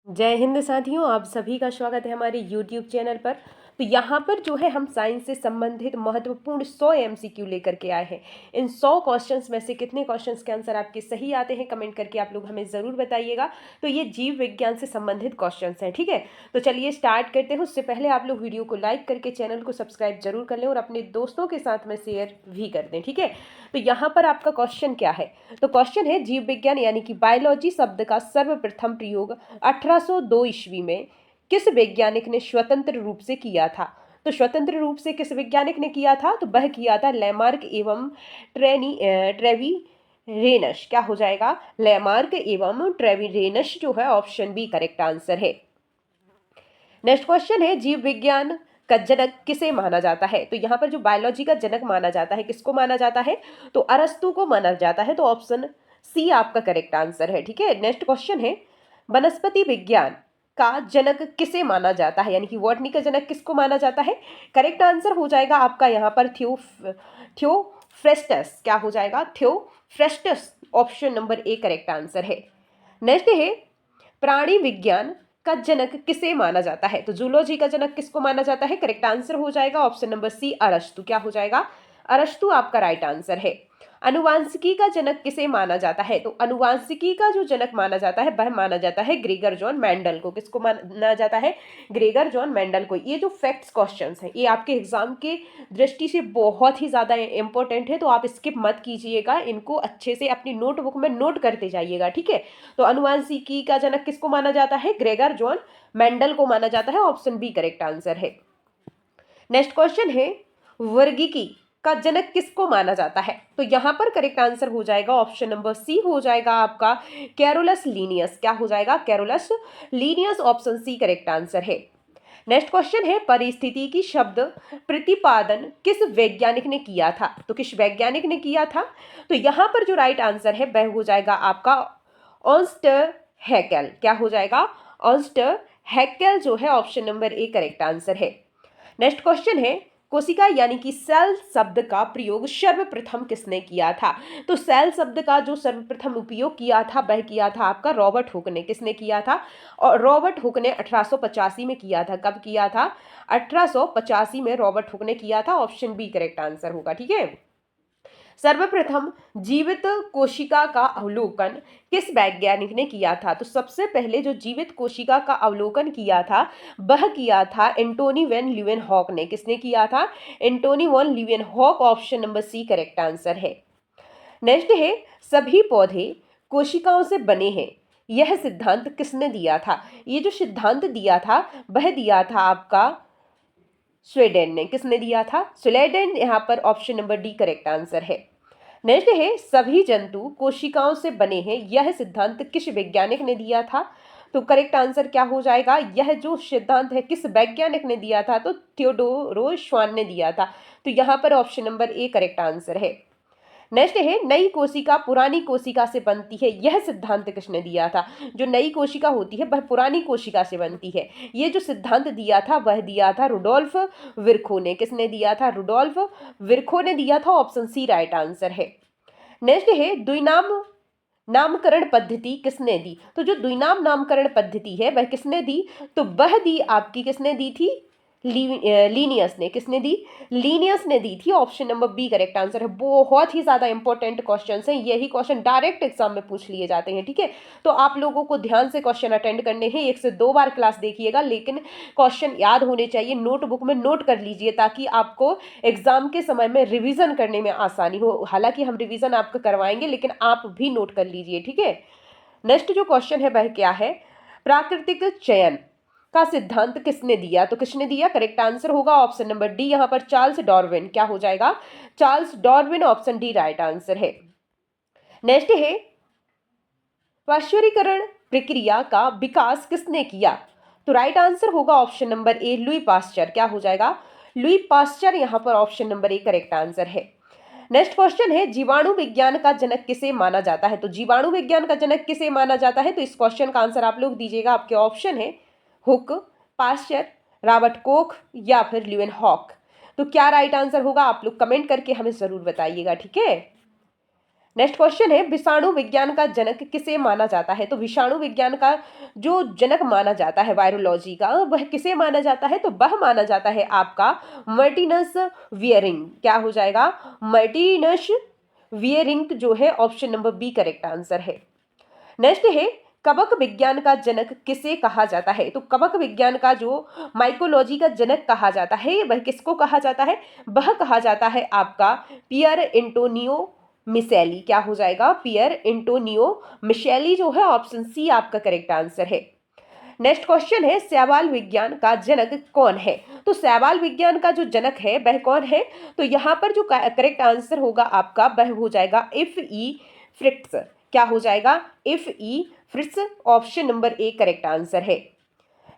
जय हिंद साथियों, आप सभी का स्वागत है हमारे YouTube चैनल पर। तो यहाँ पर जो है हम साइंस से संबंधित महत्वपूर्ण 100 MCQ लेकर के आए हैं। इन 100 क्वेश्चंस में से कितने क्वेश्चंस के आंसर आपके सही आते हैं कमेंट करके आप लोग हमें ज़रूर बताइएगा। तो ये जीव विज्ञान से संबंधित क्वेश्चंस हैं, ठीक है। तो चलिए स्टार्ट करते हैं। उससे पहले आप लोग वीडियो को लाइक करके चैनल को सब्सक्राइब जरूर कर लें और अपने दोस्तों के साथ में शेयर भी कर दें, ठीक है। तो यहाँ पर आपका क्वेश्चन क्या है? तो क्वेश्चन है जीव विज्ञान यानी कि बायोलॉजी शब्द का सर्वप्रथम प्रयोग 1802 ईस्वी में किस वैज्ञानिक ने स्वतंत्र रूप से किया था? तो स्वतंत्र रूप से किस वैज्ञानिक ने किया था? तो वह किया था लैमार्क एवं ट्रेविरेनस। क्या हो जाएगा? लैमार्क एवं ट्रेविरेनस जो है ऑप्शन बी करेक्ट आंसर है। नेक्स्ट क्वेश्चन है जीव विज्ञान का जनक किसे माना जाता है? तो यहाँ पर जो बायोलॉजी का जनक माना जाता है किसको माना जाता है? तो अरस्तु को माना जाता है। तो ऑप्शन सी आपका करेक्ट आंसर है, ठीक है। नेक्स्ट क्वेश्चन है वनस्पति विज्ञान का जनक किसे माना जाता है, यानी कि बॉटनी का जनक किसको माना जाता है? करेक्ट आंसर हो जाएगा आपका यहाँ पर थियोफ्रेस्टस। क्या हो जाएगा? Theophrastus option number A correct answer है। नेक्स्ट है प्राणी विज्ञान का जनक किसे माना जाता है? तो जूलॉजी का जनक किसको माना जाता है? करेक्ट आंसर हो जाएगा ऑप्शन नंबर सी अरस्तु। क्या हो जाएगा? अरस्तु आपका राइट आंसर है। अनुवांशिकी का जनक किसे माना जाता है? तो अनुवांशिकी का जो जनक माना जाता है वह माना जाता है ग्रेगर जॉन मेंडल को। किसको माना जाता है? ग्रेगर जॉन मेंडल को। ये जो फैक्ट्स क्वेश्चंस हैं ये आपके एग्जाम के दृष्टि से बहुत ही ज़्यादा इंपॉर्टेंट है, तो आप स्किप मत कीजिएगा, इनको अच्छे से अपनी नोटबुक में नोट करते जाइएगा, ठीक है। तो अनुवांशिकी का जनक किसको माना जाता है? ग्रेगर जॉन मेंडल को माना जाता है। ऑप्शन बी करेक्ट आंसर है। नेक्स्ट क्वेश्चन है वर्गीकी का जनक किसको माना जाता है? तो यहां पर करेक्ट आंसर हो जाएगा ऑप्शन नंबर सी हो जाएगा आपका कैरोलस लीनियस। क्या हो जाएगा? Carolus Linnaeus option C correct answer है। नेक्स्ट क्वेश्चन है परिस्थिति की शब्द प्रतिपादन किस वैज्ञानिक ने किया था? तो किस वैज्ञानिक ने किया था? तो यहां पर जो राइट आंसर है वह हो जाएगा आपका ऑर्न्स्ट हैकेल। क्या हो जाएगा? ऑर्न्स्ट हैकेल जो है option number A correct answer है। नेक्स्ट क्वेश्चन है कोशिका यानी कि सेल शब्द का प्रयोग सर्वप्रथम किसने किया था? तो सेल शब्द का जो सर्वप्रथम उपयोग किया था वह किया था आपका रॉबर्ट हुक ने। किसने किया था? और रॉबर्ट हुक ने 1885 में किया था। कब किया था? 1885 में रॉबर्ट हुक ने किया था। ऑप्शन बी करेक्ट आंसर होगा, ठीक है। सर्वप्रथम जीवित कोशिका का अवलोकन किस वैज्ञानिक ने किया था? तो सबसे पहले जो जीवित कोशिका का अवलोकन किया था वह किया था एंटोनी वैन ल्यूवेनहॉक ने। किसने किया था? Antonie van Leeuwenhoek option number C correct answer है। नेक्स्ट है सभी पौधे कोशिकाओं से बने हैं, यह सिद्धांत किसने दिया था? ये जो सिद्धांत दिया था वह दिया था आपका स्वीडन ने। किसने दिया था? स्वीडन। यहाँ पर option number D correct answer है। नेक्स्ट है सभी जंतु कोशिकाओं से बने हैं, यह सिद्धांत किस वैज्ञानिक ने दिया था? तो करेक्ट आंसर क्या हो जाएगा? यह जो सिद्धांत है किस वैज्ञानिक ने दिया था? तो थियोडोरो श्वान ने दिया था। तो यहाँ पर option number A correct answer है। नेक्स्ट है नई कोशिका पुरानी कोशिका से बनती है, यह सिद्धांत किसने दिया था? जो नई कोशिका होती है वह पुरानी कोशिका से बनती है, ये जो सिद्धांत दिया था वह दिया था रुडोल्फ विरखो ने। किसने दिया था? रुडोल्फ विरखो ने दिया था। ऑप्शन सी राइट आंसर है। नेक्स्ट है द्विनाम नामकरण पद्धति किसने दी? तो जो द्विनाम नामकरण पद्धति है वह किसने दी? तो वह दी आपकी किसने दी थी? लीनियस ने। किसने दी? लीनियस ने दी थी। Option number B correct answer है। बहुत ही ज्यादा इंपॉर्टेंट क्वेश्चन हैं, यही क्वेश्चन डायरेक्ट एग्जाम में पूछ लिए जाते हैं, ठीक है। तो आप लोगों को ध्यान से क्वेश्चन अटेंड करने हैं, 1 से 2 बार क्लास देखिएगा, लेकिन क्वेश्चन याद होने चाहिए, नोटबुक में नोट कर लीजिए ताकि आपको एग्जाम के समय में रिवीजन करने में आसानी हो। हालांकि हम रिवीजन आपको करवाएंगे लेकिन आप भी नोट कर लीजिए, ठीक है। नेक्स्ट जो क्वेश्चन है वह क्या है? प्राकृतिक चयन का सिद्धांत किसने दिया? तो किसने दिया? करेक्ट आंसर होगा ऑप्शन नंबर डी यहाँ पर चार्ल्स डार्विन। क्या हो जाएगा? Charles Darwin option D right answer है। नेक्स्ट है पाश्चुरीकरण प्रक्रिया का विकास किसने किया? तो राइट आंसर होगा ऑप्शन नंबर ए लुई पास्चर। क्या हो जाएगा? लुई पास्चर यहाँ पर option number A correct answer है। नेक्स्ट क्वेश्चन है जीवाणु विज्ञान का जनक किसे माना जाता है? तो जीवाणु विज्ञान का जनक किसे माना जाता है? तो इस क्वेश्चन का आंसर आप लोग दीजिएगा। आपके ऑप्शन है हुक, पास्चर, रॉबर्ट कोख या फिर ल्यूवेनहॉक। तो क्या राइट आंसर होगा आप लोग कमेंट करके हमें जरूर बताइएगा, ठीक है। नेक्स्ट क्वेश्चन है विषाणु विज्ञान का जनक किसे माना जाता है? तो विषाणु विज्ञान का जो जनक माना जाता है वायरोलॉजी का, वह किसे माना जाता है? तो वह माना जाता है आपका मार्टिनस वियरिंग। क्या हो जाएगा? मार्टिनस वियरिंग जो है option number B correct answer है। नेक्स्ट है कवक विज्ञान का जनक किसे कहा जाता है? तो कवक विज्ञान का जो माइकोलॉजी का जनक कहा जाता है वह किसको कहा जाता है? वह कहा जाता है आपका पियर एंटोनियो मिशेली। क्या हो जाएगा? पियर एंटोनियो मिशेली जो है ऑप्शन सी आपका करेक्ट आंसर है। नेक्स्ट क्वेश्चन है शैवाल विज्ञान का जनक कौन है? तो शैवाल विज्ञान का जो जनक है वह कौन है? तो यहाँ पर जो करेक्ट आंसर होगा आपका वह हो जाएगा इफ ई फ्रिट्स। क्या हो जाएगा? If E फ्रिट्स option number A correct answer है।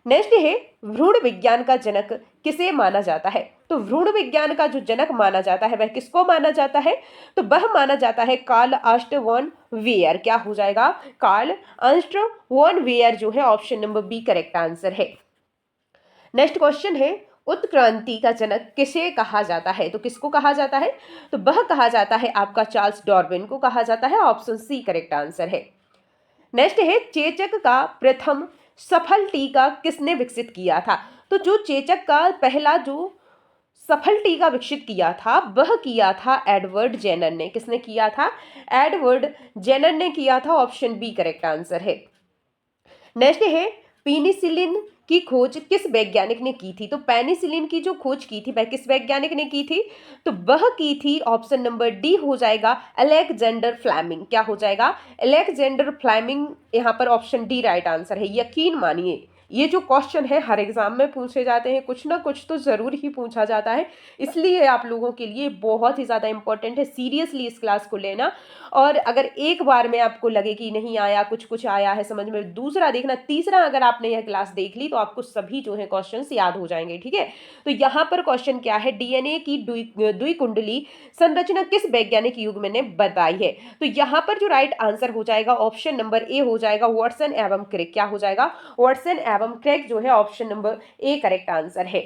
नेक्स्ट है भ्रूण विज्ञान का जनक किसे माना जाता है? तो भ्रूण विज्ञान का जो जनक माना जाता है वह किसको माना जाता है? तो वह माना जाता है कार्ल अर्स्ट वॉन वेयर। क्या हो जाएगा? कार्ल अर्स्ट वॉन वेयर जो है option number B correct answer है। नेक्स्ट क्वेश्चन है उत्क्रांति का जनक किसे कहा जाता है? तो किसको कहा जाता है? तो वह कहा जाता है आपका चार्ल्स डार्विन को कहा जाता है, ऑप्शन सी करेक्ट आंसर है। नेक्स्ट है चेचक का प्रथम सफल टीका किसने विकसित किया था? तो जो चेचक का पहला जो सफल टीका विकसित किया था वह किया था एडवर्ड जेनर ने। किसने किया था? एडवर्ड जेनर ने किया था, ऑप्शन बी करेक्ट आंसर है। नेक्स्ट है पेनिसिलिन की खोज किस वैज्ञानिक ने की थी? तो पेनिसिलिन की जो खोज की थी वह किस वैज्ञानिक ने की थी? तो वह की थी ऑप्शन नंबर डी हो जाएगा अलेक्जेंडर फ्लेमिंग। क्या हो जाएगा? अलेक्जेंडर फ्लेमिंग यहाँ पर ऑप्शन डी राइट आंसर है। यकीन मानिए ये जो क्वेश्चन है हर एग्जाम में पूछे जाते हैं, कुछ ना कुछ तो जरूर ही पूछा जाता है, इसलिए आप लोगों के लिए बहुत ही ज़्यादा इंपॉर्टेंट है सीरियसली इस क्लास को लेना। और अगर एक बार में आपको लगे कि नहीं आया, कुछ कुछ आया है समझ में, दूसरा देखना, तीसरा अगर आपने यह क्लास देख ली तो आपको सभी जो है क्वेश्चंस याद हो जाएंगे। ठीक है, तो यहाँ पर क्वेश्चन क्या है, डीएनए की द्विकुंडली संरचना किस वैज्ञानिक युग में ने बताई है? तो यहाँ पर जो राइट आंसर हो जाएगा ऑप्शन नंबर ए हो जाएगा वाटसन एवं क्रिक। क्या हो जाएगा? वाटसन एवं क्रिक जो है option number A correct answer है।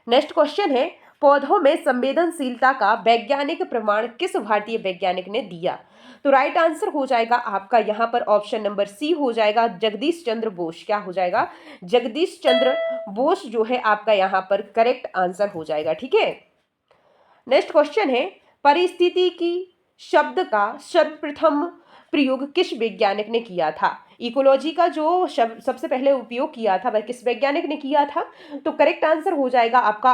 नेक्स्ट क्वेश्चन है पौधों में संवेदनशीलता का वैज्ञानिक प्रमाण किस भारतीय वैज्ञानिक ने दिया? तो राइट आंसर हो जाएगा आपका यहाँ पर ऑप्शन नंबर सी हो जाएगा जगदीश चंद्र बोस। क्या हो जाएगा? जगदीश चंद्र बोस जो है आपका यहाँ पर करेक्ट आंसर हो जाएगा। ठीक है, नेक्स्ट क्वेश्चन है परिस्थिति की शब्द का सर्वप्रथम प्रयोग किस वैज्ञानिक ने किया था? इकोलॉजी का जो शब्द सबसे पहले उपयोग किया था वह किस वैज्ञानिक ने किया था? तो करेक्ट आंसर हो जाएगा आपका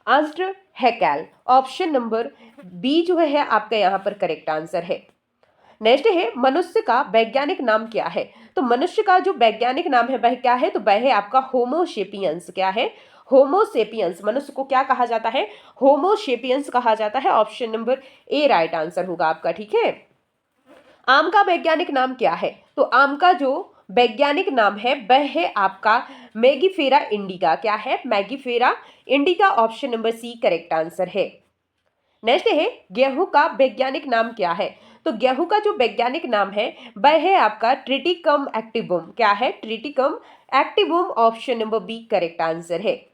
Ernst Haeckel, option number B जो है आपका यहाँ पर करेक्ट आंसर है। नेक्स्ट है मनुष्य का वैज्ञानिक नाम क्या है? तो मनुष्य का जो वैज्ञानिक नाम है वह क्या है? तो वह है आपका होमोसेपियंस। क्या है? होमोसेपियंस। मनुष्य को क्या कहा जाता है? होमोसेपियंस कहा जाता है, ऑप्शन नंबर ए राइट आंसर होगा आपका। ठीक है, आम का वैज्ञानिक नाम क्या है? तो आम का जो वैज्ञानिक नाम है वह है आपका मैगीफेरा इंडिका। क्या है? Mangifera indica, option number C correct answer है। नेक्स्ट है गेहूं का वैज्ञानिक नाम क्या है? तो गेहूं का जो वैज्ञानिक नाम है वह है आपका ट्रिटिकम एक्टिवम। क्या है? Triticum aestivum, option number B correct answer है।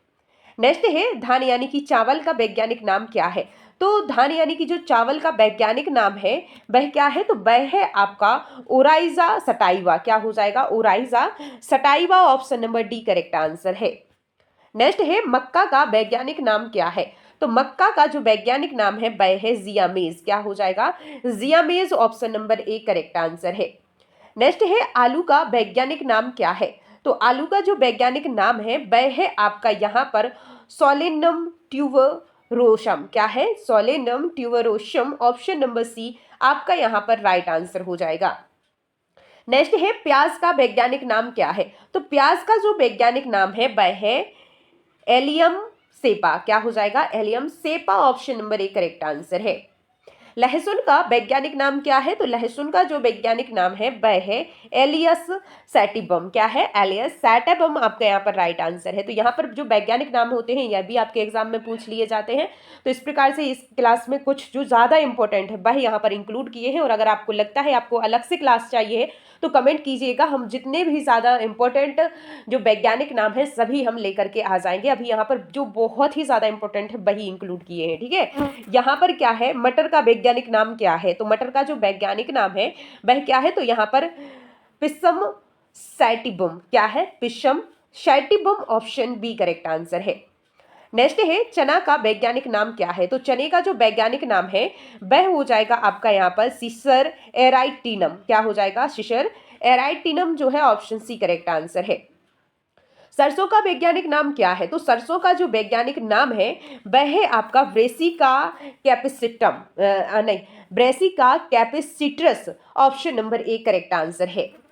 नेक्स्ट है धान यानी कि चावल का वैज्ञानिक नाम क्या है? तो धान यानी कि जो चावल का वैज्ञानिक नाम है वह क्या है? तो वह है आपका ओराइजा सटाइवा। क्या हो जाएगा? Oryza sativa, option number D correct answer है। नेक्स्ट है मक्का का वैज्ञानिक नाम क्या है? तो मक्का का जो वैज्ञानिक नाम है वह है जियामेज। क्या हो जाएगा? Zea mays, option number A correct answer है। नेक्स्ट है आलू का वैज्ञानिक नाम क्या है? तो आलू का जो वैज्ञानिक नाम है वह है आपका यहाँ पर सोलेनम ट्यूबरोसम। क्या है? Solanum tuberosum, option number C आपका यहाँ पर राइट आंसर हो जाएगा। नेक्स्ट है प्याज का वैज्ञानिक नाम क्या है? तो प्याज का जो वैज्ञानिक नाम है वह है एलियम सेपा। क्या हो जाएगा? Allium cepa, option number A correct answer है। लहसुन का वैज्ञानिक नाम क्या है? तो लहसुन का जो वैज्ञानिक नाम है वह है एलियस सैटिबम। क्या है? एलियस सैटिबम आपका यहाँ पर राइट आंसर है। तो यहाँ पर जो वैज्ञानिक नाम होते हैं यह भी आपके एग्जाम में पूछ लिए जाते हैं, तो इस प्रकार से इस क्लास में कुछ जो ज़्यादा इंपॉर्टेंट है वह यहाँ पर इंक्लूड किए हैं। और अगर आपको लगता है आपको अलग से क्लास चाहिए तो कमेंट कीजिएगा, हम जितने भी ज़्यादा इंपॉर्टेंट जो वैज्ञानिक नाम है सभी हम लेकर के आ जाएंगे। अभी यहाँ पर जो बहुत ही ज़्यादा इंपॉर्टेंट है वही इंक्लूड किए हैं, ठीक है। यहाँ पर क्या है, मटर का वैज्ञानिक नाम क्या है, तो मटर का जो वैज्ञानिक नाम है वह क्या है, तो यहाँ पर पिसम सैटिबम, क्या है, पिसम सैटिबम, ऑप्शन बी करेक्ट आंसर है। नेक्स्ट है चना का वैज्ञानिक नाम क्या है, तो चने का जो वैज्ञानिक नाम है वह हो जाएगा आपका यहाँ पर सिसर एराइटिनम, क्या हो जाएगा, सिसर एराइटिनम जो है ऑप्शन सी करेक्ट आंसर है। सरसों का वैज्ञानिक नाम क्या है, तो सरसों का जो वैज्ञानिक नाम है वह है आपका ब्रेसिका कैपिसिटम, नहीं, ब्रेसिका कैपिसिट्रस, option number A correct answer है।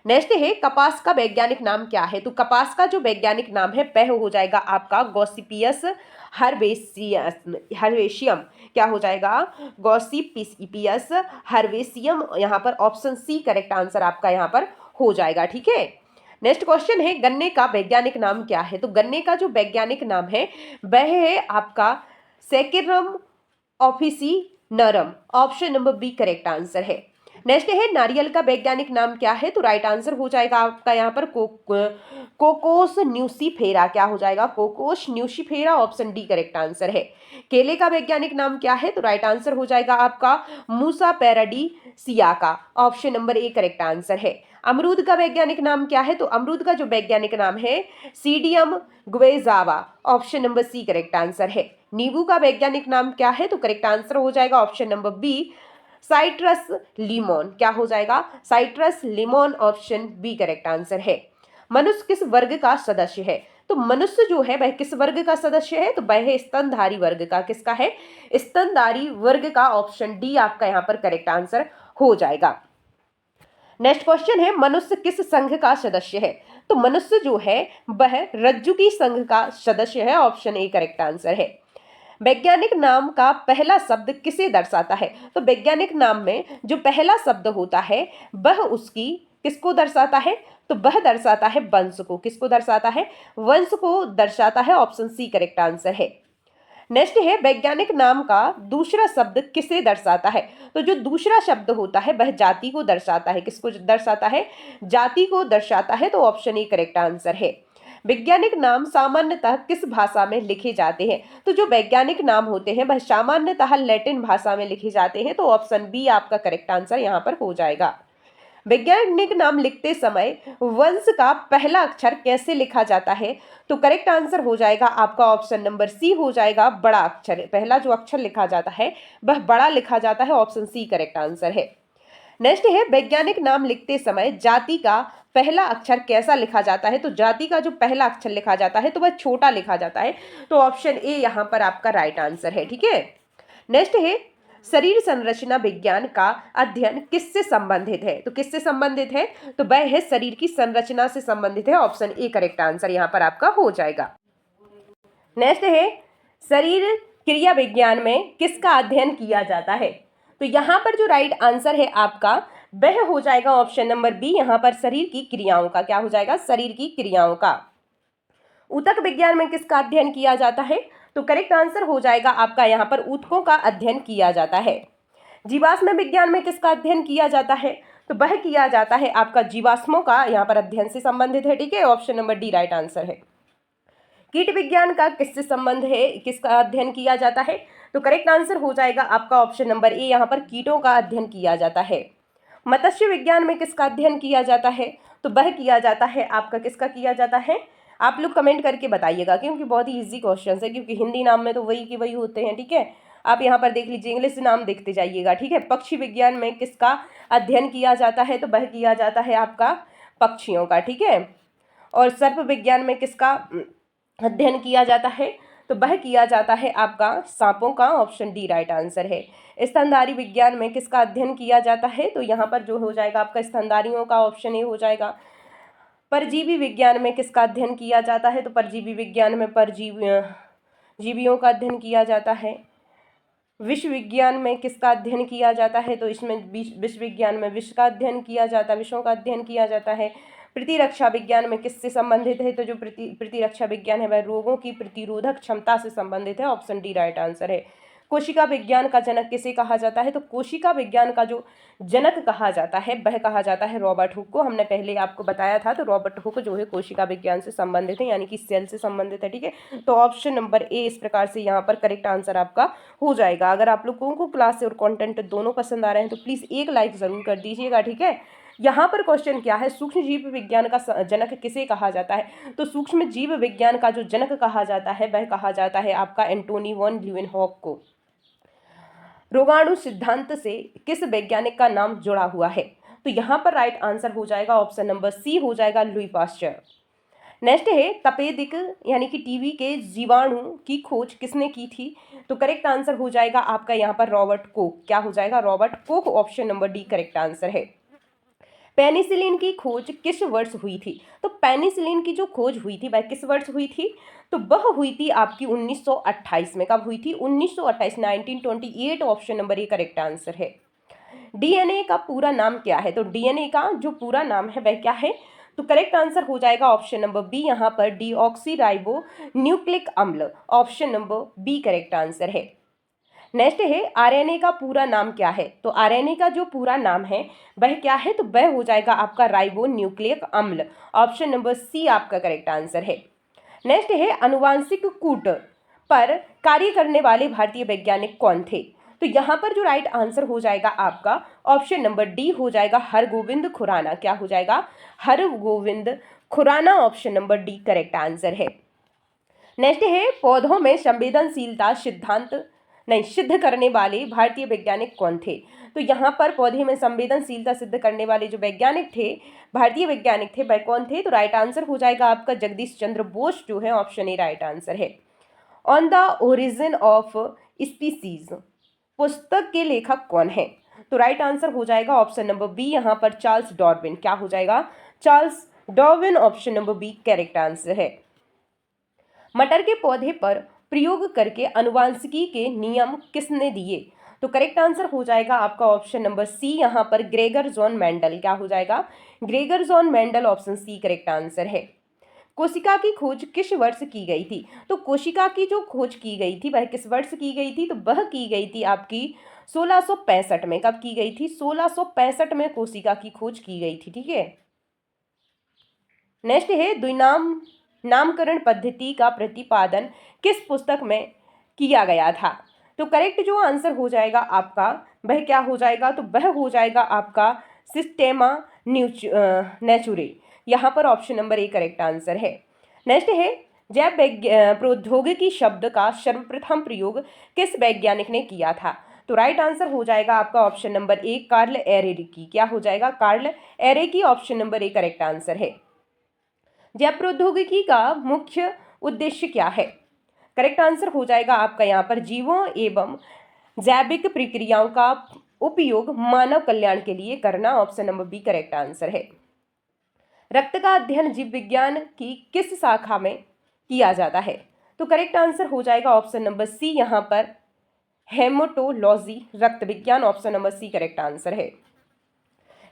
नेक्स्ट है कपास का वैज्ञानिक नाम क्या है, तो कपास का जो वैज्ञानिक नाम है वह हो जाएगा आपका गॉसिपियस हर्वेशियम, क्या हो जाएगा, गॉसिपियस हर्वेशियम, यहाँ पर ऑप्शन सी करेक्ट आंसर आपका यहाँ पर हो जाएगा, ठीक है। नेक्स्ट क्वेश्चन है गन्ने का वैज्ञानिक नाम क्या है, तो गन्ने का जो वैज्ञानिक नाम है वह है आपका saccharum officinarum, option number B correct answer है। नेक्स्ट है नारियल का वैज्ञानिक नाम क्या है, तो राइट आंसर हो जाएगा आपका यहाँ पर कोकोस न्यूसीफेरा, क्या हो जाएगा, Cocos nucifera, option D correct answer है। केले का वैज्ञानिक नाम क्या है, तो राइट आंसर हो जाएगा आपका musa paradisiaca, option number A correct answer है। अमरूद का वैज्ञानिक नाम क्या है, तो अमरूद का जो वैज्ञानिक नाम है psidium guajava, option number C correct answer है। नींबू का वैज्ञानिक नाम क्या है, तो करेक्ट आंसर हो जाएगा option number B citrus limon, क्या हो जाएगा, citrus limon, option B correct answer है। मनुष्य किस वर्ग का सदस्य है, तो मनुष्य जो है वह किस वर्ग का सदस्य है, तो वह है स्तनधारी वर्ग का, किसका है, स्तनधारी वर्ग का, ऑप्शन डी आपका यहाँ पर करेक्ट आंसर हो जाएगा। नेक्स्ट क्वेश्चन है मनुष्य किस संघ का सदस्य है, तो मनुष्य जो है वह रज्जुकी संघ का सदस्य है, ऑप्शन ए करेक्ट आंसर है। वैज्ञानिक नाम का पहला शब्द किसे दर्शाता है, तो वैज्ञानिक नाम में जो पहला शब्द होता है वह उसकी किसको दर्शाता है, तो वह दर्शाता है वंश को, किसको दर्शाता है, वंश को दर्शाता है, ऑप्शन सी करेक्ट आंसर है। नेक्स्ट है वैज्ञानिक नाम का दूसरा शब्द किसे दर्शाता है, तो जो दूसरा शब्द होता है वह जाति को दर्शाता है, किसको दर्शाता है, जाति को दर्शाता है, तो ऑप्शन ए करेक्ट आंसर है। वैज्ञानिक नाम सामान्यतः किस भाषा में लिखे जाते हैं, तो जो वैज्ञानिक नाम होते हैं वह सामान्यतः लैटिन भाषा में लिखे जाते हैं, तो ऑप्शन बी आपका करेक्ट आंसर यहाँ पर हो जाएगा। वैज्ञानिक नाम लिखते समय वंश का पहला अक्षर कैसे लिखा जाता है, तो करेक्ट आंसर हो जाएगा आपका ऑप्शन नंबर सी हो जाएगा बड़ा अक्षर, पहला जो अक्षर लिखा जाता है वह बड़ा लिखा जाता है, ऑप्शन सी करेक्ट आंसर है। नेक्स्ट है वैज्ञानिक नाम लिखते समय जाति का पहला अक्षर कैसा लिखा जाता है, तो जाति का जो पहला अक्षर लिखा जाता है तो वह छोटा लिखा जाता है, तो ऑप्शन ए यहाँ पर आपका राइट आंसर है, ठीक है। नेक्स्ट है शरीर संरचना विज्ञान का अध्ययन किससे संबंधित है, तो किससे संबंधित है, तो वह है शरीर की संरचना से संबंधित है, ऑप्शन ए करेक्ट आंसर यहाँ पर आपका हो जाएगा। नेक्स्ट है शरीर क्रिया विज्ञान में किसका अध्ययन किया जाता है, तो यहाँ पर जो राइट आंसर है आपका वह हो जाएगा ऑप्शन नंबर बी, यहाँ पर शरीर की क्रियाओं का, क्या हो जाएगा, शरीर की क्रियाओं का। ऊतक विज्ञान में किसका अध्ययन किया जाता है, तो करेक्ट आंसर हो जाएगा आपका यहाँ पर ऊतकों का अध्ययन किया जाता है। जीवाश्म विज्ञान में किसका अध्ययन किया जाता है, तो वह किया जाता है आपका जीवाश्मों का यहाँ पर अध्ययन से संबंधित है, ठीक है, option number D right answer है। कीट विज्ञान का किससे संबंध है, किसका अध्ययन किया जाता है, तो करेक्ट आंसर हो जाएगा आपका ऑप्शन नंबर ए, यहाँ पर कीटों का अध्ययन किया जाता है। मत्स्य विज्ञान में किसका अध्ययन किया जाता है, तो वह किया जाता है आपका, किसका किया जाता है, आप लोग कमेंट करके बताइएगा, क्योंकि बहुत ही इजी क्वेश्चन है, क्योंकि हिंदी नाम में तो वही के वही होते हैं, ठीक है। आप यहाँ पर देख लीजिए, इंग्लिश नाम देखते जाइएगा, ठीक है। पक्षी विज्ञान में किसका अध्ययन किया जाता है, तो वह किया जाता है आपका पक्षियों का, ठीक है। और सर्प विज्ञान में किसका अध्ययन किया जाता है, तो वह किया जाता है आपका सांपों का, ऑप्शन डी राइट आंसर है। स्तनधारी विज्ञान में किसका अध्ययन किया जाता है, तो यहाँ पर जो हो जाएगा आपका स्तनधारियों का, ऑप्शन ए हो जाएगा। परजीवी विज्ञान में किसका अध्ययन किया जाता है, तो परजीवी विज्ञान में जीवियों का अध्ययन किया जाता है। विश्व विज्ञान में किसका अध्ययन किया जाता है, तो इसमें विश्व विज्ञान में विश्व का अध्ययन किया जाता है, विषयों का अध्ययन किया जाता है। प्रतिरक्षा विज्ञान में किससे संबंधित है, तो जो प्रतिरक्षा विज्ञान है वह रोगों की प्रतिरोधक क्षमता से संबंधित है, ऑप्शन डी राइट आंसर है। कोशिका विज्ञान का जनक किसे कहा जाता है? तो कोशिका विज्ञान का जो जनक कहा जाता है वह कहा जाता है रॉबर्ट हुक को। हमने पहले आपको बताया था, तो रॉबर्ट हुक जो है कोशिका विज्ञान से संबंधित है, यानी कि सेल से संबंधित है। ठीक है, तो ऑप्शन नंबर ए इस प्रकार से यहाँ पर करेक्ट आंसर आपका हो जाएगा। अगर आप लोगों को क्लास और कंटेंट दोनों पसंद आ रहे हैं तो प्लीज़ एक लाइक ज़रूर कर दीजिएगा। ठीक है, यहाँ पर क्वेश्चन क्या है, सूक्ष्म जीव विज्ञान का जनक किसे कहा जाता है? तो सूक्ष्म जीव विज्ञान का जो जनक कहा जाता है वह कहा जाता है आपका एंटोनी वॉन ल्यूवेनहॉक को। रोगाणु सिद्धांत से किस वैज्ञानिक का नाम जुड़ा हुआ है? तो यहाँ पर राइट आंसर हो जाएगा ऑप्शन नंबर सी हो जाएगा, लुई पास्चर। नेक्स्ट है तपेदिक यानी कि टीबी के जीवाणु की खोज किसने की थी? तो करेक्ट आंसर हो जाएगा आपका यहाँ पर रॉबर्ट कोक। क्या हो जाएगा? Robert Coke, option number D correct answer है। पेनिसिलिन की खोज किस वर्ष हुई थी? तो पेनिसिलिन की जो खोज हुई थी वह किस वर्ष हुई थी? तो वह हुई थी आपकी 1928 में। कब हुई थी? 1928, 1928, option number A correct answer है। डीएनए का पूरा नाम क्या है? तो डीएनए का जो पूरा नाम है वह क्या है? तो करेक्ट आंसर हो जाएगा ऑप्शन नंबर बी, यहाँ पर डीऑक्सीराइबो न्यूक्लिक अम्ल, option number B correct answer है। नेक्स्ट है आरएनए का पूरा नाम क्या है? तो आरएनए का जो पूरा नाम है वह क्या है? तो वह हो जाएगा आपका राइबो न्यूक्लिक अम्ल, ऑप्शन नंबर सी आपका करेक्ट आंसर है। नेक्स्ट है अनुवांशिक कूट पर कार्य करने वाले भारतीय वैज्ञानिक कौन थे? तो यहाँ पर जो राइट आंसर हो जाएगा आपका ऑप्शन नंबर डी हो जाएगा, हरगोविंद खुराना। क्या हो जाएगा? Hargobind Khurana, option number D correct answer है। नेक्स्ट है पौधों में संवेदनशीलता सिद्ध करने वाले भारतीय वैज्ञानिक कौन थे? तो यहाँ पर पौधे में संवेदनशीलता सिद्ध करने वाले जो वैज्ञानिक थे, भारतीय वैज्ञानिक थे, वह कौन थे? तो राइट आंसर हो जाएगा आपका जगदीश चंद्र बोस जो है, ऑप्शन ए राइट आंसर है। On the origin of species पुस्तक के लेखक कौन है? तो राइट आंसर हो जाएगा ऑप्शन नंबर बी, यहाँ पर चार्ल्स डार्विन। क्या हो जाएगा? Charles Darwin, option number B correct answer है। मटर के पौधे पर प्रयोग करके अनुवांशिकी के नियम किसने दिए? तो करेक्ट आंसर हो जाएगा आपका ऑप्शन नंबर सी, यहाँ पर ग्रेगर जॉन मेंडल। क्या हो जाएगा? Gregor John Mendel, option C correct answer है। कोशिका की खोज किस वर्ष की गई थी? तो कोशिका की जो खोज की गई थी वह किस वर्ष की गई थी? तो वह की गई थी आपकी 1665 में। कब की गई थी? 1665 में कोशिका की खोज की गई थी। ठीक है, नेक्स्ट है द्विनाम नामकरण पद्धति का प्रतिपादन किस पुस्तक में किया गया था? तो करेक्ट जो आंसर हो जाएगा आपका वह क्या हो जाएगा? तो वह हो जाएगा आपका सिस्टेमा नेचुरे, यहाँ पर option number A correct answer है। नेक्स्ट है जैव प्रौद्योगिकी शब्द का सर्वप्रथम प्रयोग किस वैज्ञानिक ने किया था? तो राइट आंसर हो जाएगा आपका option number A, Karl Ereky. क्या हो जाएगा? Karl Ereky, option number A correct answer है। जैव प्रौद्योगिकी का मुख्य उद्देश्य क्या है? करेक्ट आंसर हो जाएगा आपका यहाँ पर जीवों एवं जैविक प्रक्रियाओं का उपयोग मानव कल्याण के लिए करना, option number B correct answer है। रक्त का अध्ययन जीव विज्ञान की किस शाखा में किया जाता है? तो करेक्ट आंसर हो जाएगा ऑप्शन नंबर सी, यहाँ पर हेमाटोलॉजी रक्त विज्ञान, option number C correct answer है।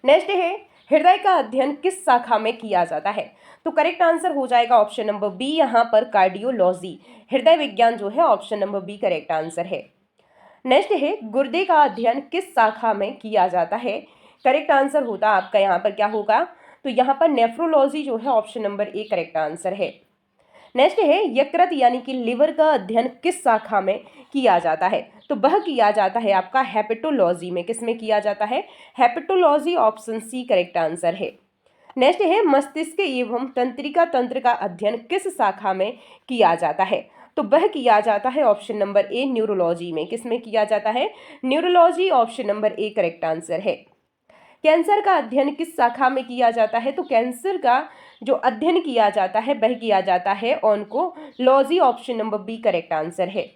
नेक्स्ट है हृदय का अध्ययन किस शाखा में किया जाता है? तो करेक्ट आंसर हो जाएगा ऑप्शन नंबर बी, यहाँ पर कार्डियोलॉजी हृदय विज्ञान जो है, option number B correct answer है। नेक्स्ट है गुर्दे का अध्ययन किस शाखा में किया जाता है? करेक्ट आंसर होता आपका यहाँ पर क्या होगा? तो यहाँ पर नेफ्रोलॉजी जो है, option number A correct answer है। नेक्स्ट है यकृत यानी कि लिवर का अध्ययन किस शाखा में किया जाता है? तो वह किया जाता है आपका हेपेटोलॉजी में। किस में किया जाता है? Hepatology, option C correct answer है। नेक्स्ट है मस्तिष्क एवं तंत्रिका तंत्र का अध्ययन किस शाखा में किया जाता है? तो वह किया जाता है ऑप्शन नंबर ए न्यूरोलॉजी में। किस में किया जाता है? Neurology, option number A correct answer है। कैंसर का अध्ययन किस शाखा में किया जाता है? तो कैंसर का जो अध्ययन किया जाता है वह किया जाता है oncology, option number B correct answer है।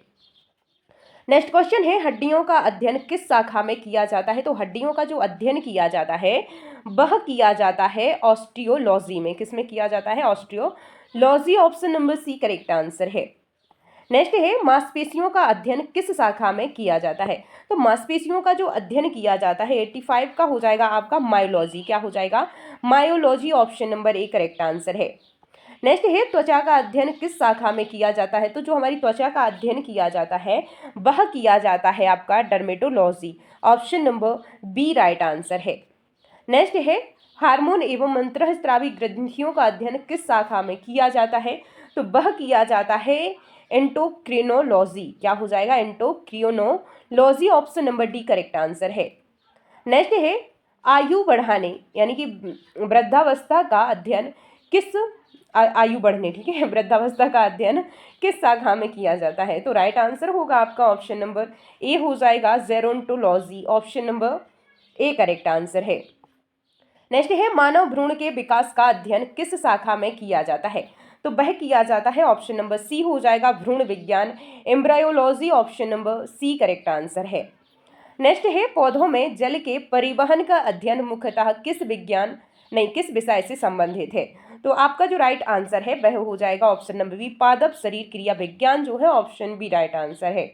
नेक्स्ट क्वेश्चन है हड्डियों का अध्ययन किस शाखा में किया जाता है? तो हड्डियों का जो अध्ययन किया जाता है वह किया जाता है ऑस्टियोलॉजी में। किस में किया जाता है? Osteology, option number C correct answer है। नेक्स्ट है मांसपेशियों का अध्ययन किस शाखा में किया जाता है? तो मांसपेशियों का जो अध्ययन किया जाता है 85 का हो जाएगा आपका मायोलॉजी। क्या हो जाएगा? Myology, option number A correct answer है। नेक्स्ट है त्वचा का अध्ययन किस शाखा में किया जाता है? तो जो हमारी त्वचा का अध्ययन किया जाता है वह किया जाता है आपका dermatology. Option number B right answer है। नेक्स्ट है हार्मोन एवं अंतःस्रावी ग्रंथियों का अध्ययन किस शाखा में किया जाता है? तो वह किया जाता है एंडोक्रिनोलॉजी। क्या हो जाएगा? Endocrinology. Option number D correct answer है। नेक्स्ट है आयु बढ़ाने यानी कि वृद्धावस्था का अध्ययन किस आयु बढ़ने, ठीक है, वृद्धावस्था का अध्ययन किस शाखा में किया जाता है? तो राइट आंसर होगा आपका ऑप्शन नंबर ए हो जाएगा gerontology. Option number A correct answer है। नेक्स्ट है मानव भ्रूण के विकास का अध्ययन किस शाखा में किया जाता है? तो वह किया जाता है ऑप्शन नंबर सी हो जाएगा भ्रूण विज्ञान, embryology. Option number C correct answer है। नेक्स्ट है पौधों में जल के परिवहन का अध्ययन मुख्यतः किस विषय से संबंधित है? तो आपका जो राइट आंसर है वह हो जाएगा ऑप्शन नंबर बी पादप शरीर क्रिया विज्ञान जो है ऑप्शन बी राइट आंसर है।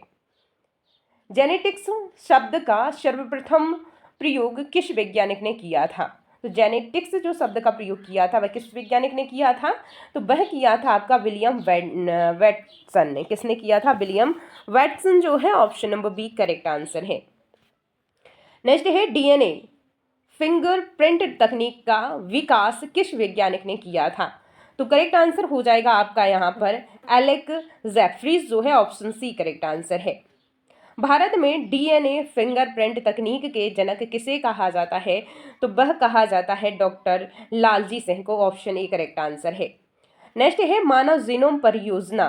जेनेटिक्स शब्द का सर्वप्रथम प्रयोग किस वैज्ञानिक ने किया था? तो जेनेटिक्स जो शब्द का प्रयोग किया था वह किस वैज्ञानिक ने किया था? तो वह किया था आपका विलियम वैटसन ने। किसने किया था? विलियम वैटसन जो है option number B correct answer है। नेक्स्ट है डीएनए फिंगरप्रिंट तकनीक का विकास किस वैज्ञानिक ने किया था? तो करेक्ट आंसर हो जाएगा आपका यहाँ पर एलेक जेफ्रीज जो है ऑप्शन सी करेक्ट आंसर है। भारत में डीएनए फिंगरप्रिंट तकनीक के जनक किसे कहा जाता है? तो वह कहा जाता है डॉक्टर लालजी सिंह को। ऑप्शन ए करेक्ट आंसर है। नेक्स्ट है मानव जीनोम परियोजना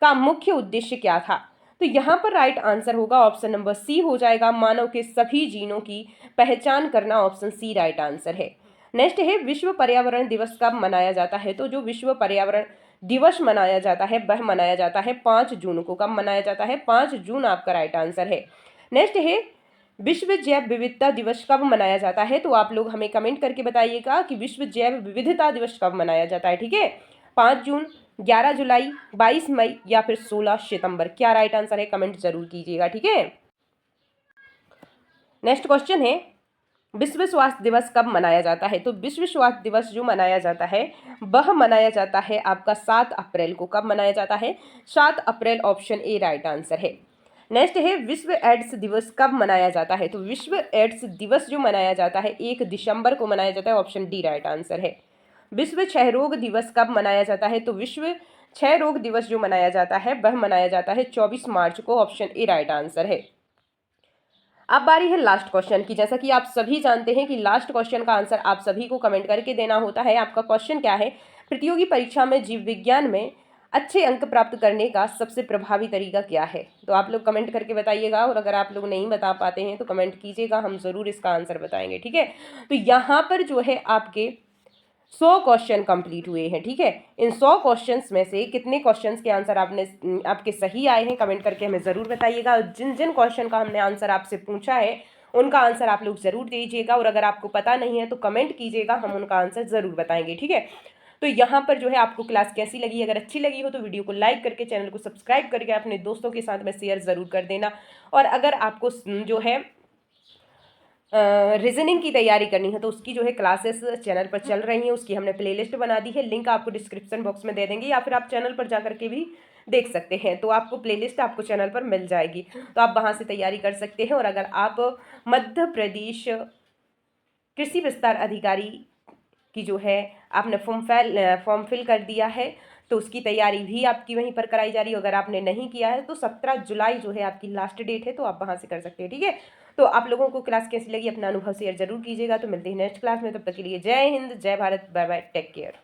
का मुख्य उद्देश्य क्या था? तो यहाँ पर राइट आंसर होगा ऑप्शन नंबर सी हो जाएगा मानव के सभी जीनों की पहचान करना। ऑप्शन सी राइट आंसर है। नेक्स्ट है विश्व पर्यावरण दिवस कब मनाया जाता है? तो जो विश्व पर्यावरण दिवस मनाया जाता है वह मनाया जाता है 5 जून को। कब मनाया जाता है? 5 जून आपका राइट आंसर है। नेक्स्ट है विश्व जैव विविधता दिवस कब मनाया जाता है? तो आप लोग हमें कमेंट करके बताइएगा कि विश्व जैव विविधता दिवस कब मनाया जाता है, ठीक है। 5 जून, 11 जुलाई, 22 मई या फिर 16 सितंबर। क्या राइट आंसर है? कमेंट जरूर कीजिएगा, ठीक है। नेक्स्ट क्वेश्चन है विश्व स्वास्थ्य दिवस कब मनाया जाता है? तो विश्व स्वास्थ्य दिवस जो मनाया जाता है वह मनाया जाता है आपका 7 अप्रैल को। कब मनाया जाता है? 7 अप्रैल। ऑप्शन ए राइट आंसर है। नेक्स्ट है विश्व एड्स दिवस कब मनाया जाता है? तो विश्व एड्स दिवस जो मनाया जाता है 1 दिसंबर को मनाया जाता है। ऑप्शन डी राइट आंसर है। विश्व क्षय रोग दिवस कब मनाया जाता है? तो विश्व क्षय रोग दिवस जो मनाया जाता है वह मनाया जाता है 24 मार्च को। ऑप्शन ए राइट आंसर है। अब बारी है लास्ट क्वेश्चन की। जैसा कि आप सभी जानते हैं कि लास्ट क्वेश्चन का आंसर आप सभी को कमेंट करके देना होता है। आपका क्वेश्चन क्या है? प्रतियोगी परीक्षा में जीव विज्ञान में अच्छे अंक प्राप्त करने का सबसे प्रभावी तरीका क्या है? तो आप लोग कमेंट करके बताइएगा और अगर आप लोग नहीं बता पाते हैं तो कमेंट कीजिएगा, हम जरूर इसका आंसर बताएंगे, ठीक है। तो यहाँ पर जो है आपके 100 क्वेश्चन कंप्लीट हुए हैं, ठीक है। इन 100 क्वेश्चंस में से कितने क्वेश्चंस के आंसर आपके सही आए हैं कमेंट करके हमें ज़रूर बताइएगा। और जिन जिन क्वेश्चन का हमने आंसर आपसे पूछा है उनका आंसर आप लोग ज़रूर दीजिएगा और अगर आपको पता नहीं है तो कमेंट कीजिएगा, हम उनका आंसर ज़रूर बताएंगे, ठीक है। तो यहाँ पर जो है आपको क्लास कैसी लगी? अगर अच्छी लगी हो तो वीडियो को लाइक करके चैनल को सब्सक्राइब करके अपने दोस्तों के साथ में शेयर ज़रूर कर देना। और अगर आपको जो है रीजनिंग की तैयारी करनी है तो उसकी जो है क्लासेस चैनल पर चल रही हैं, उसकी हमने प्लेलिस्ट बना दी है, लिंक आपको डिस्क्रिप्शन बॉक्स में दे देंगे या फिर आप चैनल पर जाकर के भी देख सकते हैं। तो आपको प्लेलिस्ट आपको चैनल पर मिल जाएगी, तो आप वहां से तैयारी कर सकते हैं। और अगर आप मध्य प्रदेश कृषि विस्तार अधिकारी की जो है आपने फॉर्म फिल कर दिया है तो उसकी तैयारी भी आपकी वहीं पर कराई जा रही है। अगर आपने नहीं किया है तो 17 जुलाई जो है आपकी लास्ट डेट है, तो आप वहां से कर सकते हैं, ठीक है। तो आप लोगों को क्लास कैसी लगी अपना अनुभव शेयर जरूर कीजिएगा। तो मिलते हैं नेक्स्ट क्लास में, तब तक के लिए जय हिंद, जय Bharat, bye bye, take care.